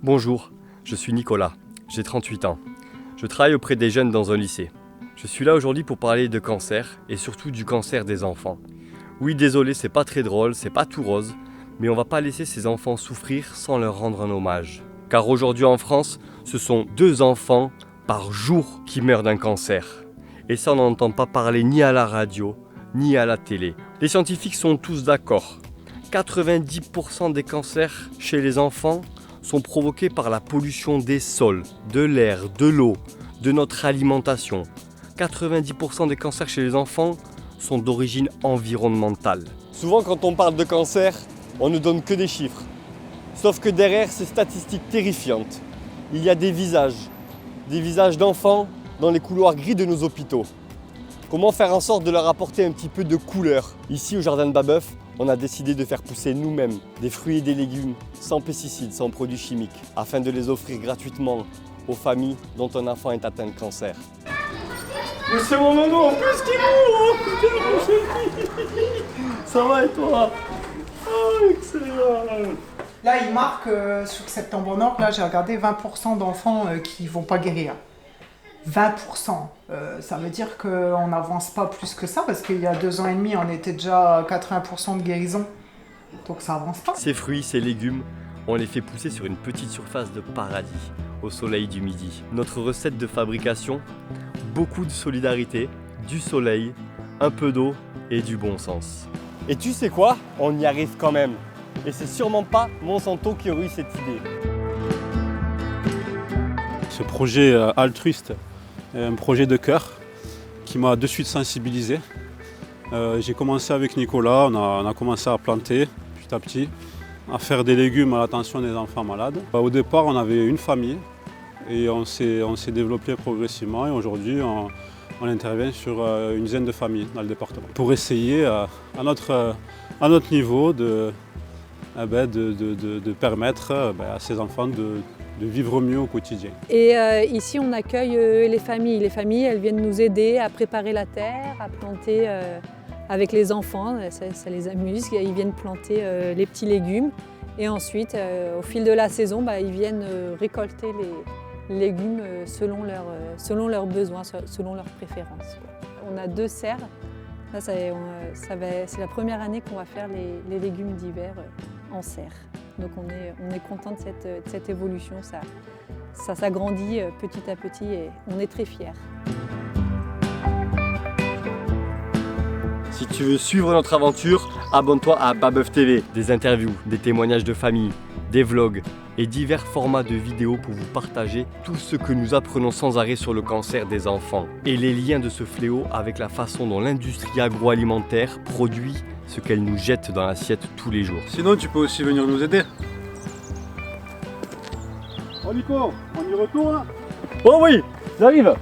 Bonjour, je suis Nicolas, j'ai 38 ans. Je travaille auprès des jeunes dans un lycée. Je suis là aujourd'hui pour parler de cancer et surtout du cancer des enfants. Oui, désolé, c'est pas très drôle, c'est pas tout rose, mais on va pas laisser ces enfants souffrir sans leur rendre un hommage. Car aujourd'hui en France, ce sont 2 enfants par jour qui meurent d'un cancer. Et ça, on n'entend pas parler ni à la radio, ni à la télé. Les scientifiques sont tous d'accord. 90% des cancers chez les enfants sont provoqués par la pollution des sols, de l'air, de l'eau, de notre alimentation. 90% des cancers chez les enfants sont d'origine environnementale. Souvent quand on parle de cancer, on ne donne que des chiffres. Sauf que derrière ces statistiques terrifiantes, il y a des visages d'enfants dans les couloirs gris de nos hôpitaux. Comment faire en sorte de leur apporter un petit peu de couleur? Ici au jardin de Babeuf, on a décidé de faire pousser nous-mêmes des fruits et des légumes sans pesticides, sans produits chimiques, afin de les offrir gratuitement aux familles dont un enfant est atteint de cancer. Mais c'est mon maman en plus qui mourra! Ça va et toi? Oh, excellent! Là, il marque sur septembre nord, là j'ai regardé 20% d'enfants qui vont pas guérir. 20%. Ça veut dire qu'on n'avance pas plus que ça, parce qu'il y a 2 ans et demi, on était déjà à 80% de guérison. Donc ça avance pas. Ces fruits, ces légumes, on les fait pousser sur une petite surface de paradis, au soleil du midi. Notre recette de fabrication, beaucoup de solidarité, du soleil, un peu d'eau et du bon sens. Et tu sais quoi? On y arrive quand même. Et c'est sûrement pas Monsanto qui aurait eu cette idée. Ce projet altruiste est un projet de cœur qui m'a de suite sensibilisé. J'ai commencé avec Nicolas, on a commencé à planter petit à petit, à faire des légumes à l'attention des enfants malades. Au départ, on avait une famille et on s'est développé progressivement et aujourd'hui, on intervient sur une dizaine de familles dans le département pour essayer à notre niveau de permettre à ces enfants de vivre mieux au quotidien. Et ici, on accueille les familles. Les familles, elles viennent nous aider à préparer la terre, à planter avec les enfants. Ça les amuse. Ils viennent planter les petits légumes. Et ensuite, au fil de la saison, ils viennent récolter les légumes selon leurs besoins, selon leurs préférences. On a 2 serres. Là, c'est la première année qu'on va faire les légumes d'hiver en serre. Donc on est content de cette évolution, ça s'agrandit petit à petit et on est très fiers. Si tu veux suivre notre aventure, abonne-toi à Babeuf TV. Des interviews, des témoignages de famille, des vlogs et divers formats de vidéos pour vous partager tout ce que nous apprenons sans arrêt sur le cancer des enfants et les liens de ce fléau avec la façon dont l'industrie agroalimentaire produit ce qu'elle nous jette dans l'assiette tous les jours. Sinon, tu peux aussi venir nous aider. Oh Nico, on y retourne? Oh oui, j'arrive!